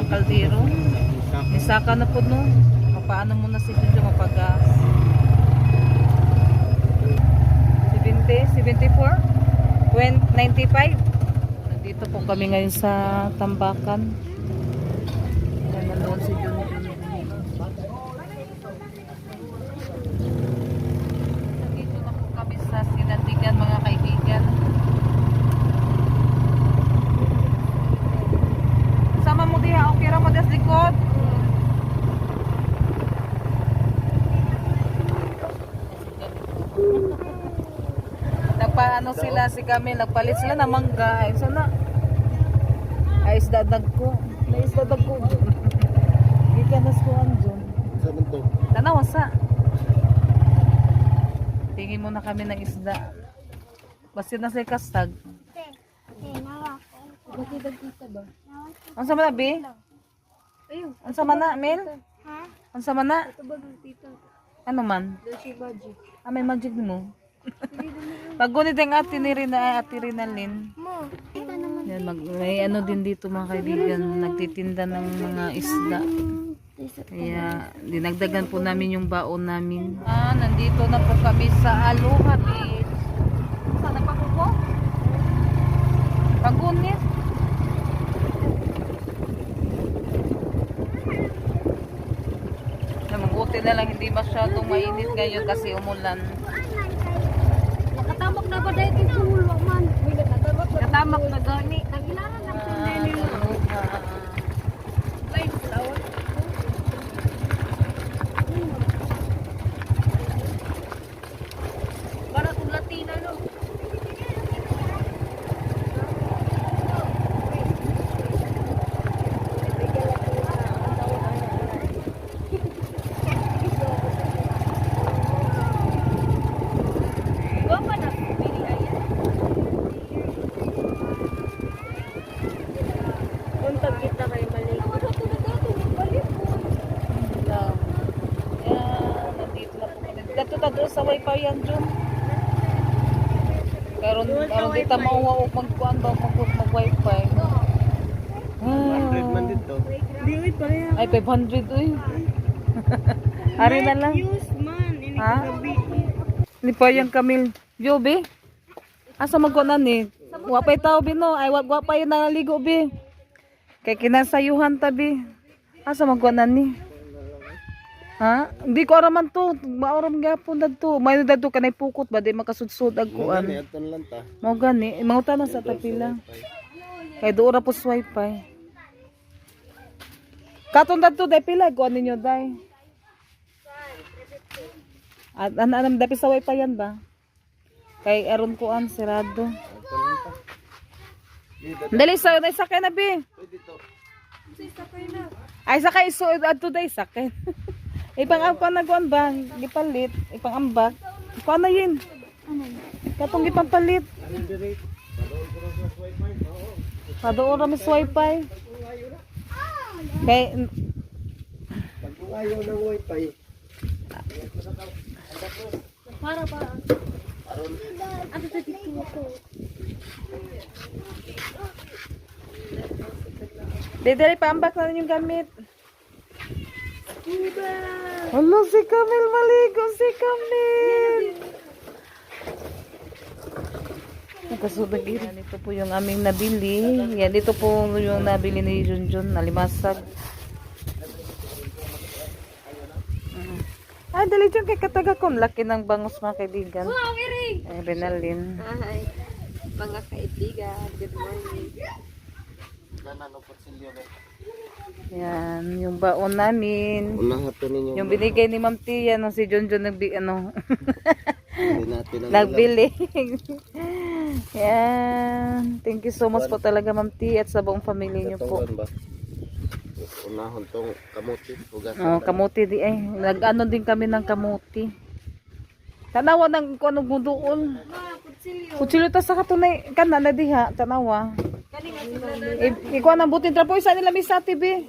ng kaldero. Isaka na po no. Paano muna si Junjun mapagas? 70, 74, 95. Nandito po kami ngayon sa Tambakan. Yan, nandun si Junjun. Nandito na po kami sa Sinandigan mga kaibigan. Sama mo diha, okay ra mo das likod. Nagpaano sila si kami, nagpalit sila na mangga. Ay sana. Ay isdadag ko. Na isdadag ko. Gikanas ko andun. Sa man to? Tanawa sa. Tingin muna kami ng isda. Basta na sila kastag. Ang sama na, Bi? Ang sama na, Mel? Ang sama na? Ano man? Ah, may magic mo. Paggunit ang ati ni Rinalyn. Yan, may ano din dito mga kaibigan. Nagtitinda ng mga isda. Kaya dinagdagan po namin yung baon namin. Nandito na po kami sa Aloha Beach. Saan pa po? Paggunit. Mabuti na lang hindi masyadong mainit ngayon kasi umulan. Nakatamak na ba dahil ito hulwag man? Nakatamak na gani. Nagilangan na po nila. Ay, flower. Para kung Latina, no? Doon sa wifi yan dyan. Karon dito mauwa o magkuhan ba mag-wifi. 100 man dito. Ay 500 uy. Ari na lang. Ha? Lipayan Camille. Jobe. Asa magkuhan ni? Wapay tao bino. Ay wapay naligo bi. Kay kinasayuhan tabi. Asa magkuhan ni? Ha? Hindi ko araman to. Maoram gapon dadto. May dadto kanay pukot ba di makasudsud ag kuan. Mao gani, mauta na sa tapila. Kay duora po sa wifi. Katon dadto dai pila kuan ninyo dai. At anam dapi sa wifi yan ba? Kay aron kuan sirado. Dali sa sakay na bi. Ay sakay so adto dai sakay. Ipang-apa na kuan ba? Gipalit. Ipang-ambak. Kuan na yun? Katong gipampalit. Padoon rami sa wifi. Kay Pag ayaw ng wifi. Para. Ano sa dito ko? Dede paambak na yung gamit. Hello si Camille, maligo si Camille. Nakasubag yan. Ito po yung aming nabili. Yan, dito po yung nabili ni Junjun, nalimasag. Ay, dali dyan kay kataga ko. Laki ng bangus mga kaibigan. Wow, Iri! Ay, Benalin. Hi, mga kaibigan. Good morning. Yan, yung baon namin. Unang hato ninyo. Yung binigay ni Ma'am Tia, no, si Junjun Hindi natin ang nagbili. Yan. Thank you so much po talaga Ma'am Tia at sa buong family niyo po. Unahon tong kamuti. Oh, kamuti di ay. Nag-ano din kami ng kamuti. Tanawa ng kung anong doon. Kutsilyo ta sa katunay. Kana na diha. Tanawa. Ikuha ng butin. Trapo isa nila misa, ati, be.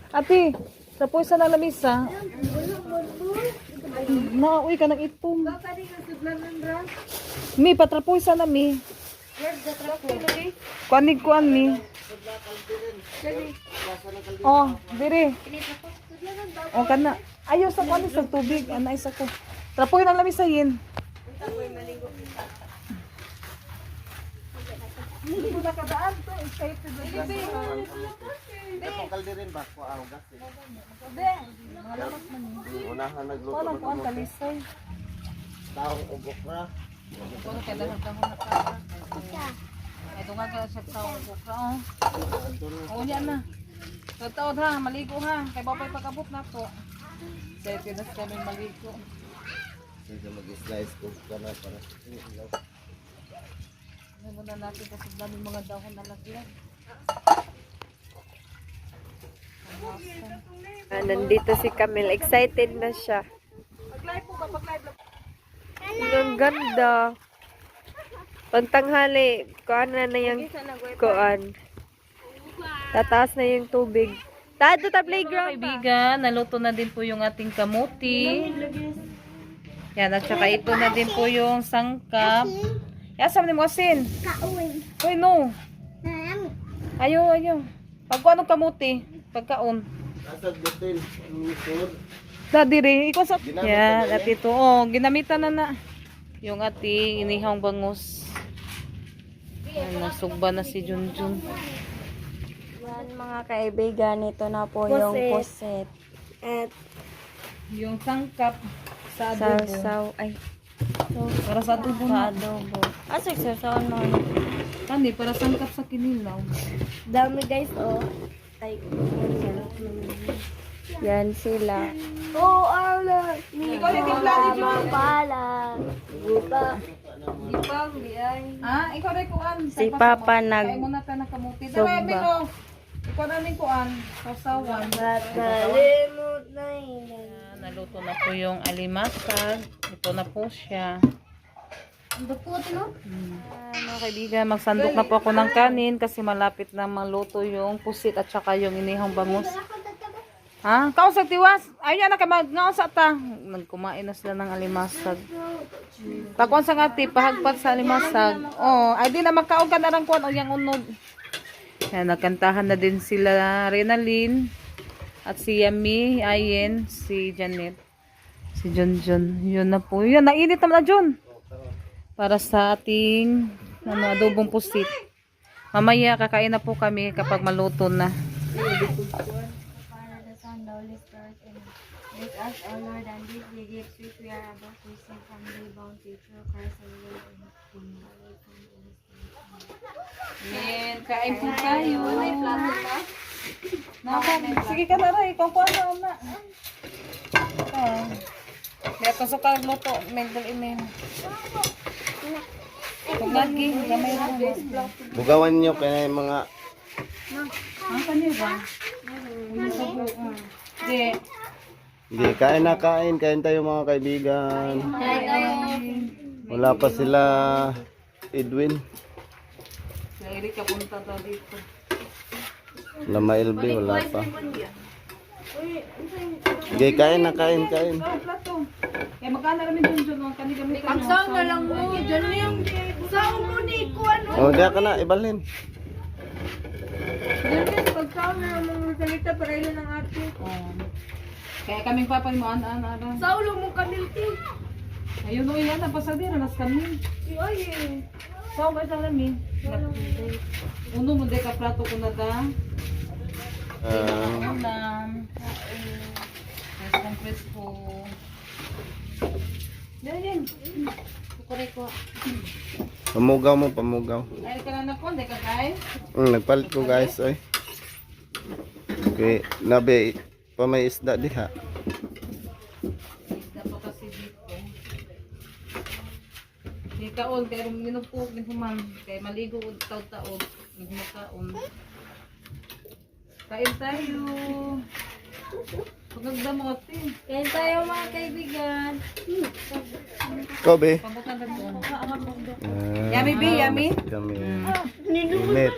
Ati, trapo isa na lamisa. Nauwi ka ng itong. Mi, patrapo isa na, mi. Kuan ni. Oh, dire. Oh, kana. Ayaw sa kuan sa tubig, ana isa ko. Trapoy nang lami sayin. Hindi ko nakadaan to, excited na siya. Kapal din ba? Kuaw gas. Unahan nagluto. Walang kuan talisay. Taong ubok na. Ito na kailangan ka muna ka. Ito nga ka siya sa ubok ka. Oo, yan na. Totoo ha, maligo ha. Kay babay pagkabot na po. Excited na kami maligo. Sige mag-slice ko para para. Ano muna natin kasi daming mga dahon na laglag. Nandito si Camille. Excited na siya. Pag-live po ba? Pag-live lang. Ang ganda. Pagtanghali, kuan na yung kuan. Tataas na yung tubig. Tado ta playground pa. Kaibigan, naluto na din po yung ating kamuti. Yan, at saka ito na din po yung sangkap. Yasam ni mo asin. Uy, no. Ayaw. Pag anong kamuti? Pagkaon. Asad gutin. Food. Daddy rin, ikaw sa... Ginamit Yan, na at ito, oh, ginamitan na. Yung ating inihang bangus. Yan, nasugba na si Junjun. Yan mga kaibigan, ito na po yung puset. At Yung sangkap sa adobo. sausaw. Ay, Para sa adobo sa na. adobo. Asik, sausawan mo. Kani, para sangkap sa kinilaw. Dami guys, oh. Ay, yan sila. Oh, ala. Ikaw yung timpla ni Jun. Pala. Buta. Ah, ikaw rin kuan. Si Papa nag- Kaya muna ka nakamuti. Sugba. Dara, Bino. Ikaw na rin kuan. Sausawan. Kalimut na yun. Yan, naluto na po yung alimasag. Ito na po siya. Mga kaibigan, magsandok na po ako ng kanin kasi malapit na maluto yung pusit at saka yung inihang bangus. Ha? Kausag tiwas? Ayun na ka mag-ngaon ta. Nagkumain na sila ng alimasag. Pakuan sa ngati, pahagpat sa alimasag. Oh, ay di na makaon ka na lang kuan o yung unod. Yan, nagkantahan na din sila Renalyn at si Yami, Ayen, si Janet, si Junjun. Yun na po. Yun, nainit naman na Jun. Para sa ating adobong pusit. Mamaya kakain na po kami kapag maluto na. Father, the Son, the Holy Spirit, Amen. Bless us, O Lord, and these the gifts which we are about to receive from thee, bounty through Christ our Lord. Amen. Amen. Kain po tayo. Sige ka na rin. Ikaw po na. Kaya ito sa luto. Medal inin. Kung lagi, gamay mo. Bugawan niyo kaya yung mga Ang kanyo ba? Di. hindi kain na kain tayo mga kaibigan. Wala pa sila Edwin. Sila Erika punta daw dito. Lama LB wala pa. Hindi kain na kain. Oh, plato. Kaya magkano namin dun ang kanigamitan. Ang na lang mo. Diyan na yung saw mo ni Kuan. Oh, diya ka na ibalhin. Diyan na yung pagsaw na lang mga salita para ilan ng ate. Kaya kaming papay mo, ano. Saulo mo kamilti. Ayun o yan, napasadira, nas kami. Ay, Saan ba sa namin? Uno mo, ka plato ko na da. Ulam. Preskong presko. Yan. Kukuray ko. Pamugaw. Ay, ka na nakon, ka kay? Nagpalit ko guys oy. Okay, nabe pa may isda diha. Isda pa kasi dito. Di kaon, kaya minupok ni human. Kaya maligo taod-taod. Nagmakaon. Kain tayo. Pagagda mo ati. kain tayo mga kaibigan. Kobe. Pabukan ka doon. Yummy B, yummy? Yummy. Init.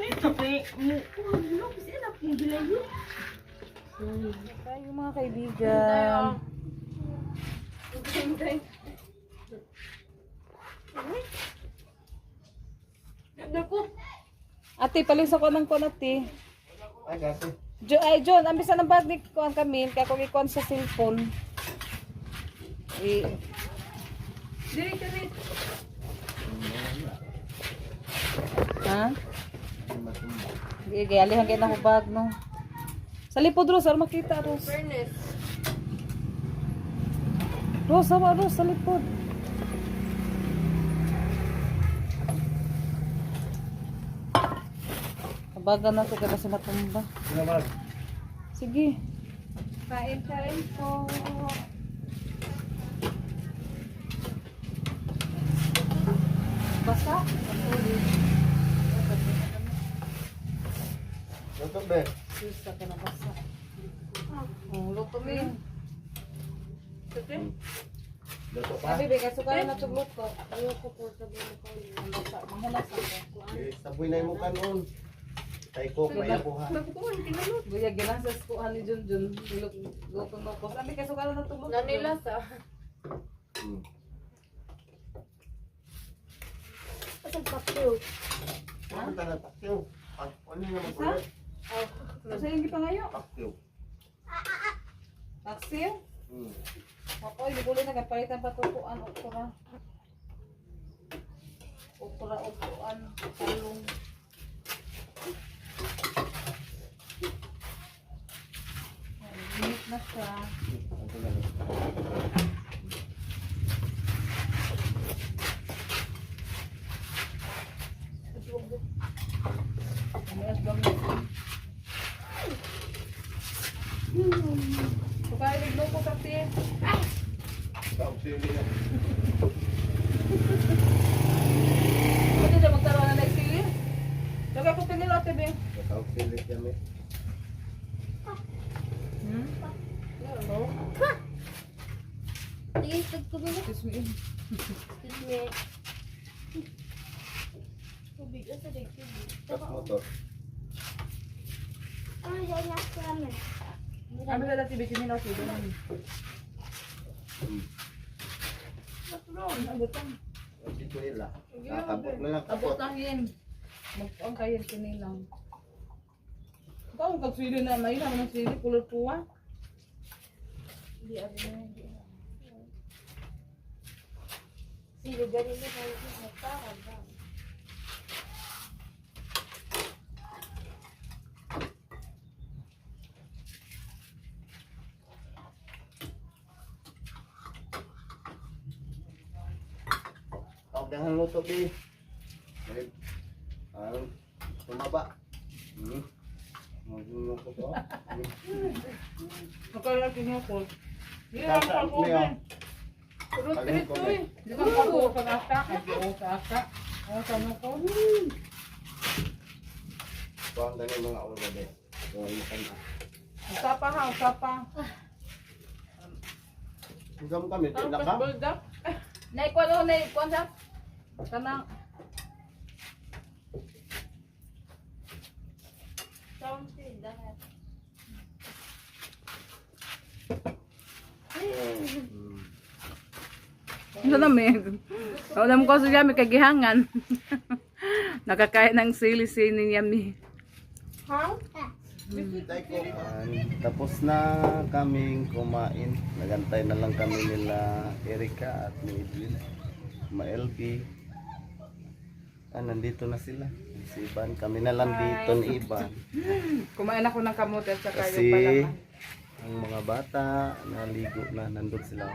Tayo mga kaibigan. Ate, palis ako ng kuan ate. Ay, kasi. John, ambisa ng bag ni kuan kami, kaya kung ikuan sa cellphone. Diri. Ha? Di, alihan kayo na ko bag, no? Sa lipod, Ros, ano makita, Ros? Furnace. Ros, sama, Ros, sa lipod. Kabagan na ito, kaya kasi natumba. Sige. Kain po. Basta? Ito, be. Basta ka na basta. Oh, luto mo yun. Dito pa. Sabi, beka, sukaran na itong luto. Ayoko po, sabi mo ko yun. Basta, mahunas ako. Saboy na yung kanon. Tay ko, kaya buha. Buya, ginasas ko, ni Junjun. Luto mo ko. Sabi, kaya sukaran na itong luto. Nanilas ah. Ano tayo, takyo? Ano yung naman Isa? Kasi yung gipangayo. takyo? Taksil? Ako, hindi ko rin nagpalitan pa tukuan. Ukura, upuan, talong. Init na siya. Mayas bang Sukay, ligno ko sa tiyan. Pwede na magkaroon na nagsili? Lagay ko pinilo, Tebe. Matawag pilit kami. Excuse me. Kat motor. Ano na dati bikin nila siya doon? Abutan. Si Kuela. Nakabot na lang. Abutan yun. Mag-ang kayo kinilang. Ikaw ang kagsili na may naman ng sili, kulot puwa. Hindi ako na hindi. Sili, ganun na tayo sa magpahal ba? Tawag ng luto, be. Tumaba. Magulong ko to. Magkala kinukot. Hindi Kasa, lang ako Leo. eh. Kulot Alin pilit ko, ko be? eh. Hindi lang ako sa asa. Hindi ako sa asa. Ano sa ano ko? Kuhaan ka ng mga ulo, be. Kuhaan mo ka na. Usapa ha, usapa. Hanggang kami, Ang tila ka. buldak. Naikuan ako, naikuan sa. Kanang. Something that. Ano namin? Alam ko sa yami kagihangan. Nakakain ng sili-sili ni yami. Tapos na kaming kumain. Nagantay na lang kami nila Erika at ni Edwin. Ma-LB. Nandito na sila. Si Iban. Kami na lang dito ni Iban. Kumain ako ng kamote at saka Kasi yung palaman. ang mga bata naligo na, nandun sila.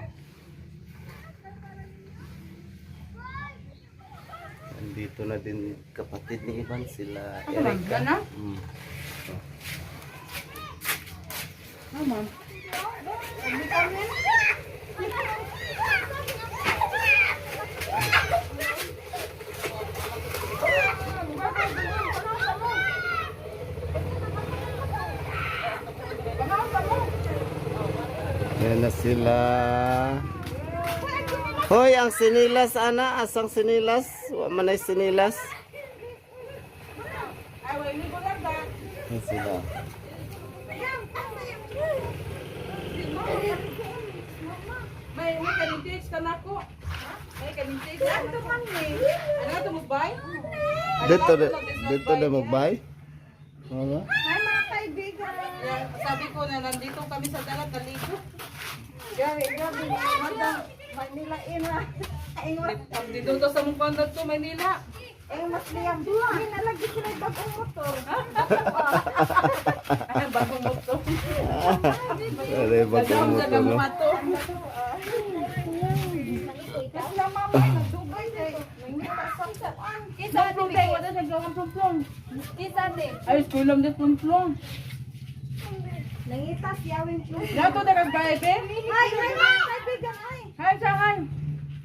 Nandito na din kapatid ni Iban, sila Erika. Gana? Mama. Yan na sila. Hoy, ang sinilas, ana. Asang sinilas? Wa man ay sinilas. Yan sila. May kanintigs ka na ako. May kanintigs ka na ako. Ano nga tumubay? Dito, Dito na magbay? Mga? Sabi ko na nandito kami sa dagat, naligo. Dito to sa mukha na to, Manila. Ay, bagong motor. Are bagong motor no. Ay, kulam din plumplong. Nangitas yawin po. Dato na kag bae, be? Ay, kaibigan ay. Hi, Shanghai.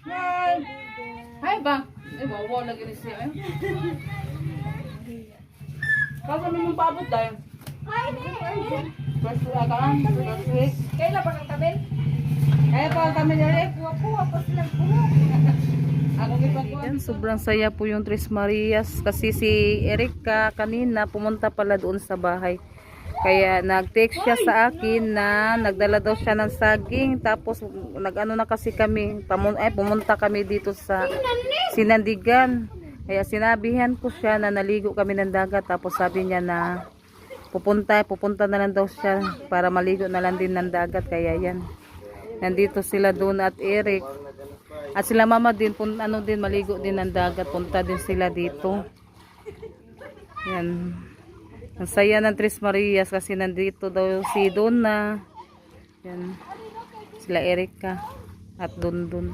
Hi. Hi, ba? Eh, wawa lagi ni siya, eh. Kasi may mong paabot dahil. Ay, ni. First week ka lang. First week. Kailan pa kang tabi? Kaya pa kami na rin. Puwa-puwa pa silang puwa. Ako yan, sobrang saya po yung Tres Marias kasi si Erika kanina pumunta pala doon sa bahay. Kaya nag-text siya sa akin na nagdala daw siya ng saging. Tapos nag-ano na kasi kami, pumunta kami dito sa Sinandigan. Kaya sinabihan ko siya na naligo kami ng dagat. Tapos sabi niya na pupunta na lang daw siya para maligo na lang din ng dagat. Kaya yan, nandito sila doon at Eric. At sila mama din, maligo din ng dagat. Punta din sila dito. Yan. Ang saya ng Tres Marias kasi nandito daw si Donna. Yan. Sila Erika at Dundun.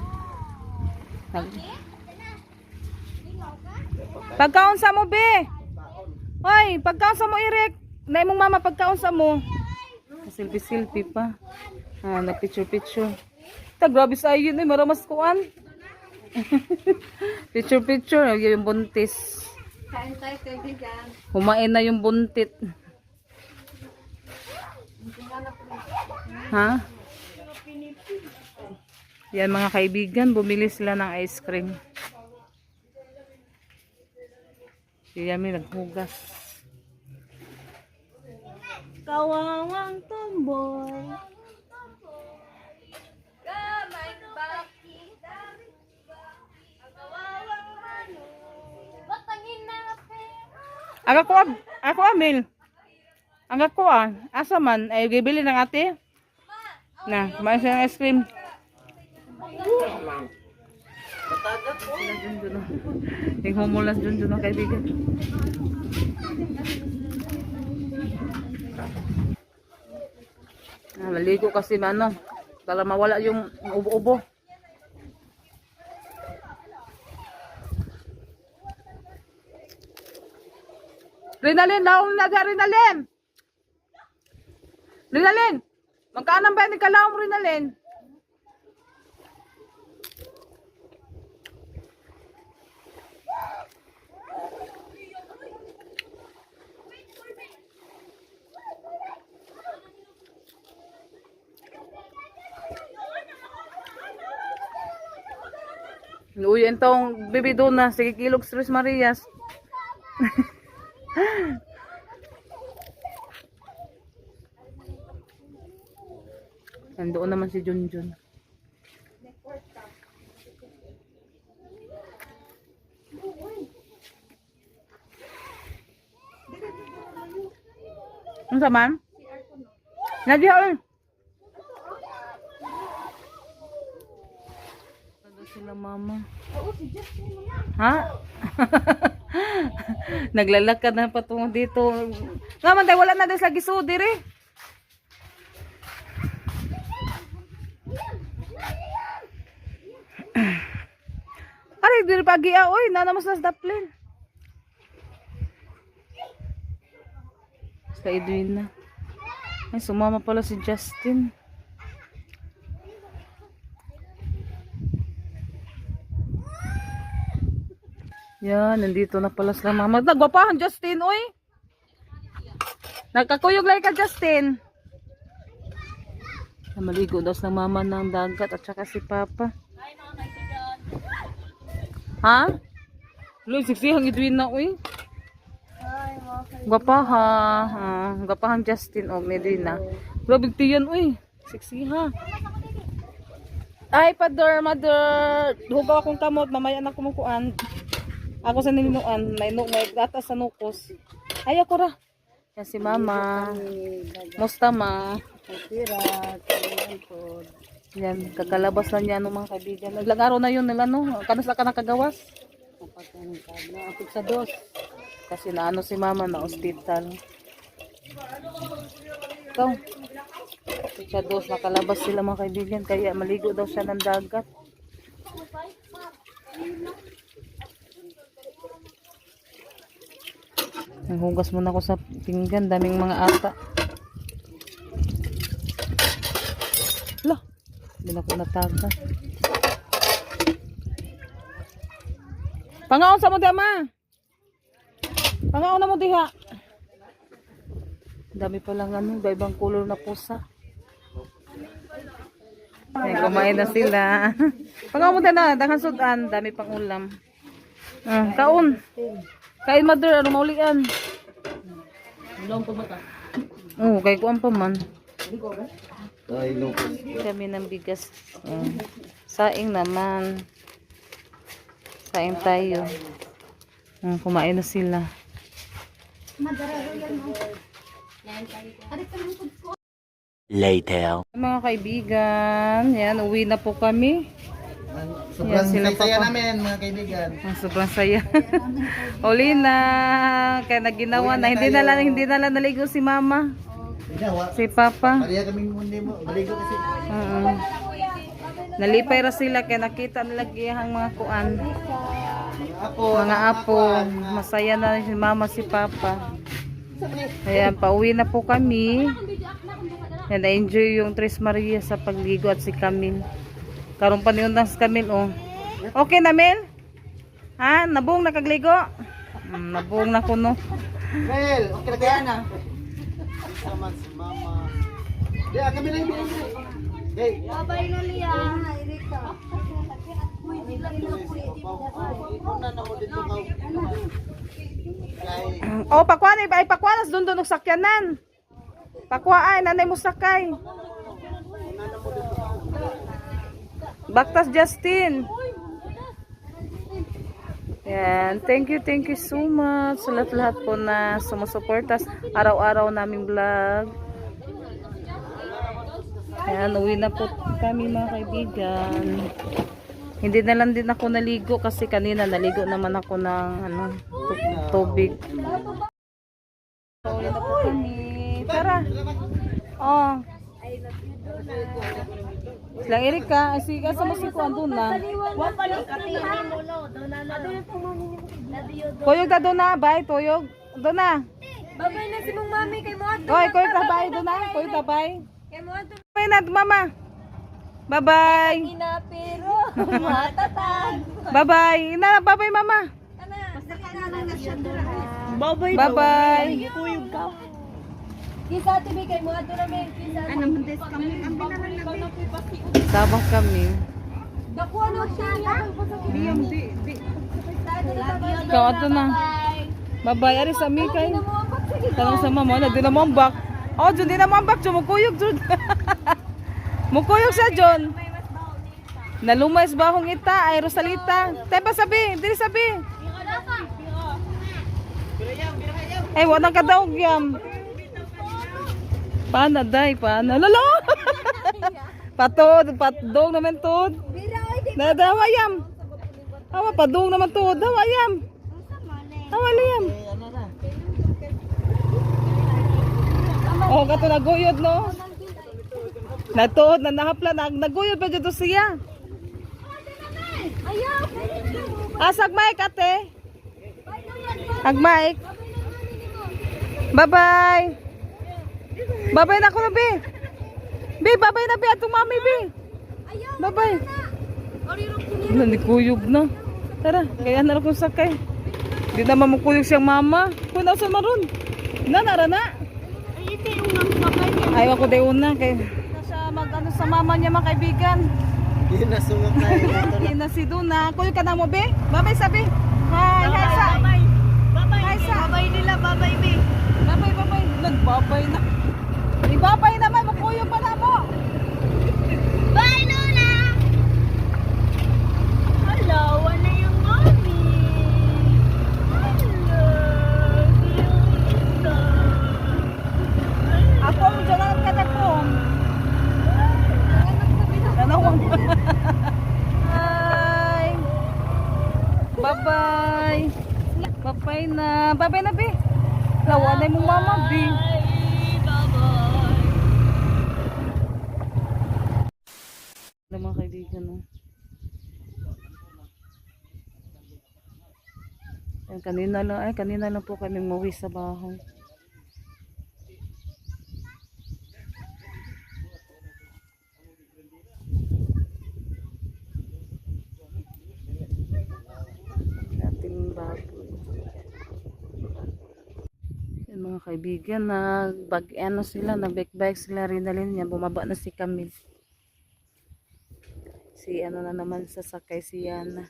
Pagkaunsa mo, be? Hoy, pagkaunsa mo, Eric. Nay mong mama, pagkaunsa mo. Silpi-silpi pa. Ah, nag-picture-picture. Grabe sa ayun, maramas kuan. Picture-picture, yung buntis. Kain tayo, kaibigan. Kumain na yung buntit. Ha? Yan mga kaibigan, bumili sila ng ice cream. Si Yami naghugas. Kawawang tomboy. Ako Amil. Ang ako asa man ay bibili ng ate. Na, kumain siya ng ice cream. Yung humulas dun kaibigan. Maligo kasi para mawala yung ubo-ubo. Rinalyn, laong na dyan, Rinalyn! Rinalyn! Magkaanan ba ni kalaong Rinalyn? Uy, entong bibi doon na. Sige, kilog Tres Marias. Nandoon naman si Junjun. Ano saman? Nadia, oy! Ano sila mama? Ha? Naglalakad na patungo dito. Naman tayo, wala na din sa gisudi rin. Aray, diri pagi oy, nanamas nas daplin. Sa Edwina. Ay, sumama pala si Justin. Yan, nandito na pala sila mama. Nagwapahan, Justin, oy. Nagkakuyog lang ka, Justin. Maligo daw sa mama ng dagat at saka si Papa. Ha? Loy, siksihang Edwina, oy. Gwapahan. Gwapahan, Justin, o Edwina. Grabe tiyan, oy. Siksiha. Ay, mother. Hugaw akong kamot. Mamaya na kumukuan. Ako sa ninuan, may data sa nukos. Ay, ako ra. Yan si mama. Musta ma? Yan, kakalabas na niya ng mga kaibigan. Ilang araw na yun nila, no? Kanas ka nakagawas? Sa dos. Kasi naano si mama na hospital. Ikaw. Sa dos, nakalabas sila mga kaibigan. Kaya maligo daw siya ng dagat. Hugas muna ako sa pinggan. Daming mga ata. Lah, hindi na ko nataga. Pangaon sa mo diha, ma. Pangaon na mo diha. Dami pa lang ano, ibang color na pusa. Ay, kumain na sila. Pangaon mo diha na, daghang sudan, dami pang ulam. Kaon. Kain mother, ano maulian? Oo, kay kuan pa man. Ay, lupos. Kami ng bigas. Saing naman. Saing tayo. Kumain na sila. Later. Mga kaibigan, yan, uwi na po kami. Sobrang sila saya pa. namin mga kaibigan. Sobrang saya. Uli na. Kaya naginawa na. Hindi na lang naligo si mama. Si papa. Pareha kaming mundi mo. Baligo kasi. Nalipay ra sila kaya nakita nila gihang mga kuan. Apo. Mga apo. Masaya na si mama si papa. Ayan, pauwi na po kami. Yan, na-enjoy yung Tres Maria sa pagligo at si Camille. Karon pa niyon si Camille, oh. Okay na, Mel? Ha? Nabuong nakagligo? Nabuong na kuno. Mel, okay na kaya na. Sama si mama. Di, kami lang yung hey. Babay na liya. Oh, pakwan ay pakwanas doon og sakyanan. Pakwa ay nanay mo sakay. Baktas Justin. Yan, thank you so much sa lahat po na sumusuporta araw-araw naming vlog. Yan, uwi na po kami mga kaibigan. Hindi na lang din ako naligo kasi kanina naligo naman ako ng tubig. So, uwi na po kami. Tara. Oh. Lang Erika, sige sa musiko andun na. Koyog ta doon na, bye, toyog. Doon na. Babay na si mong mami kay mo ato. Oy, koyog ta bye doon na, koyog ta bye. Kay mo ato. Bye na mama. Bye-bye. Ina pero matatag. Bye-bye. Ina, bye-bye mama. Bye-bye. Kuyog ka. Kisa tibi kay mo ato ramen. Kisa. Ano mundes kami ang binahan namin. Sabang kami. Dako ano siya. Di. Ikaw ato na. Bye-bye. Ari sa mi kay. Tanong sa mama, na di na mambak. Oh, Jun, di na mambak. Jun, mukuyog, Jun. Mukuyog siya, Jun. Nalumays bahong ita, ay Rosalita. Tepa sabi, dili sabi. Ay, wadang kadaog yam. Paano, day, paano? Lalo! Patod, patdong naman tod. Nadawayam. Awa, padong naman tod. Dawayam. Awaliyam. Oh, kato naguyod, no? Natuod, nanahapla, naguyod pa dito siya. Asag mic, ate. Ag mic. Bye-bye. Bye-bye na ko na, Bi. Bi, bye-bye na, Bi. Atong mami, Bi. Bye-bye. Nanikuyog na. Tara, kaya na lang kong sakay. Di naman mukuyog siyang mama. Kunaw sa maroon. Nara na. Ayaw ako day una. Kaya nasa mag-ano sa mama niya mga kaibigan. Hindi na sumakay. Hindi na si Duna. Kuyog ka na mo, Bi. Bye-bye, sabi. Hi, hi, sa. Hi, sa. Babay nila, babay be. Bye-bye, bye-bye. Nagbabay na. Ibabay naman, makuyog pa na mo. Bye, Luna! Hello, wala yung mami. Bye na. Bye na, be. Lawa na mong mama, be. Mga kaibigan, no? Yan, kanina lang po kami umuwi sa bahay. Ating baboy. Yan, mga kaibigan, ano sila, nag-bike sila, Rinalyn niya, bumaba na si Camille. Si ano na naman sasakay si Yana.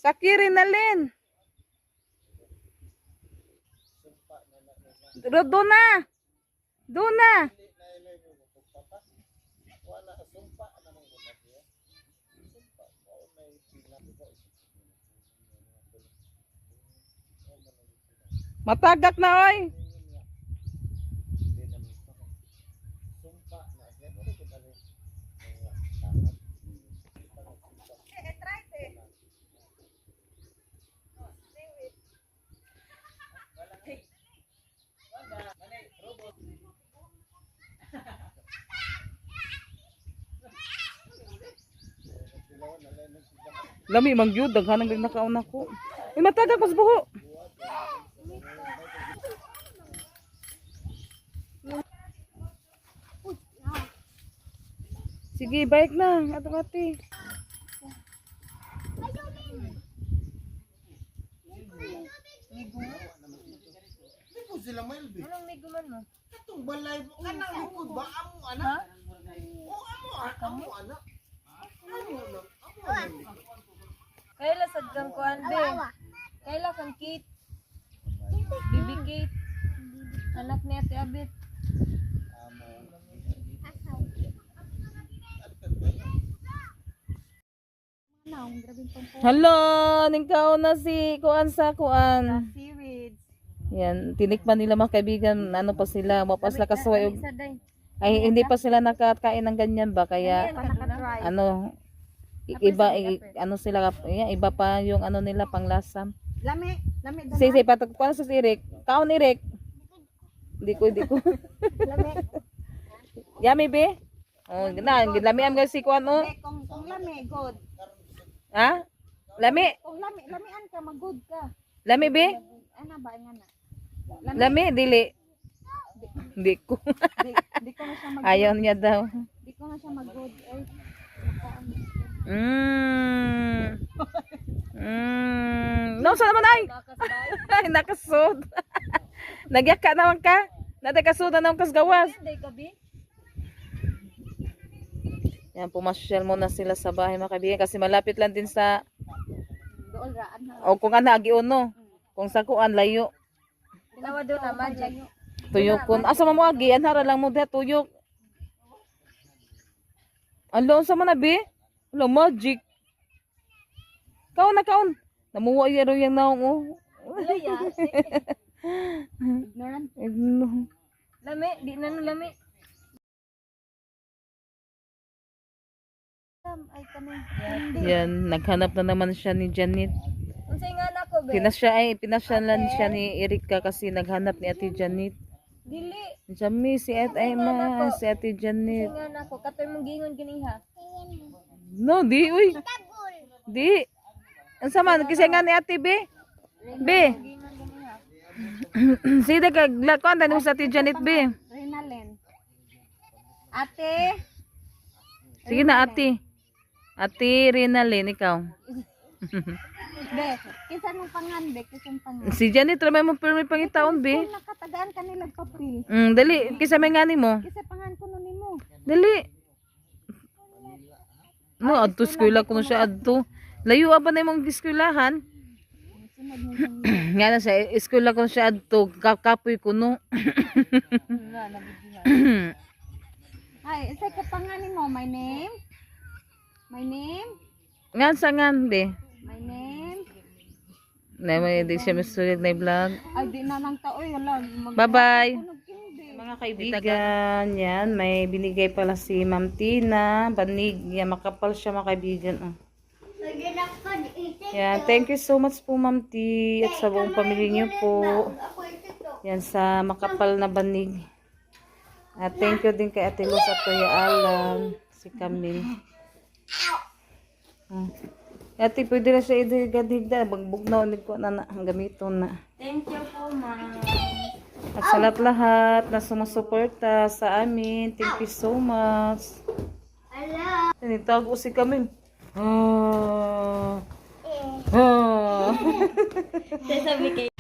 Sakiri na Lin. Doon na. Matagak na oy. Lami mang gyud daghan ang nakauna ko. Matagak pas buho. Sige, bike na. Ato-ati. Anong may guman mo? Itong balay mo, kanang likod ba? Amo anak? O amo anak? Kaila sad kang kuan be. Kaila kang Kate. Bibi Kate. Anak ni Ate Abit. Hello, ningkaw na si kuan sa kuan. Seaweeds. Yan, tinikman nila mga kaibigan, ano pa sila, mapas la kasuway. Isa day. Ay, hindi pa sila nakakain ng ganyan ba? Kaya, Naka-try. ano, ano sila, iba pa yung ano nila, panglasam. Lami daw. Sige, paano sa si Eric? Kaon ni Eric? Hindi ko. Lami. Yummy, be? Oh, lami am si kuan, oh. Kung lami good. Ha? Lami? Kung lamian ka magud ka. Lami, be? Ana ba nga na? Lami, dili. Hindi ko. Di ko na siya mag Ayaw niya daw. Di ko na siya magud. Ay. No, saan naman ay? Nakasud. Nagyak ka naman ka? Nadakasud na naman kas gawas. Day gabi. Yan, pumasyal muna sila sa bahay mga kaibigan kasi malapit lang din sa Dool raan na. o kung ana agiuno. Kung sa kuan layo. Tinawa doon na magic. Tuyokon. Asa mo agi? Anhara lang mo da tuyok. Alo sa man abi? Alo magic. Kaon. Namuwa yero yang naong oh. Ignorant. No. Lami, di na no lami. Ay kami. Yan, naghanap na naman siya ni Janet. Unsay nga nako be? Pinasyalan siya ni Erika kasi naghanap ni Ate Janet. Dili. Jami si Ate Emma, si Ate Janet. Unsay nga nako katoy mong gingon kini ha. No, di uy. Di. Ang sama kasi nga ni Ate B. B. Gingon kini ha. Sige ka lakon tani mo sa Ate Janet B. Rinalyn. Ate. Sige na Ate. Ate Rinalyn ikaw. Be, kinsa nung pangan be, kinsa pangan. Si Janet ramay mo pero may pangitaon B. Kung nakatagaan ka nila papel. Dali kisa may ngani mo. Kinsa pangan ko nun nimo. Dali. No, adto eskwela kuno siya adto. Layo ba na imong eskwelahan? Sunod mo Nga na sa eskwela kuno siya adto kapoy kuno. na nabibihan. Ay, isa ka pangan nimo, my name. My name. Nga sa ngan be. My name. Na may di siya masulit na vlog. Ay, di na nang taoy wala. Bye-bye. Mag- Mga Mga kaibigan, yan, may binigay pala si Ma'am Tina, banig, yan, makapal siya mga kaibigan. Oh. Yan, thank you so much po Ma'am T at sa buong pamilya niyo po. Yan, sa makapal na banig. At thank you din kay Ate Luz at Kuya Alan, si Camille. Ate, pwede na siya idigad-higda, bagbugnaw ulit ko na ang gamiton na. Thank you po, ma'am. At sa lahat-lahat na sumusuporta sa amin, thank you so much. Tinitago si Camille. Ah. Ah. Sasabi kayo.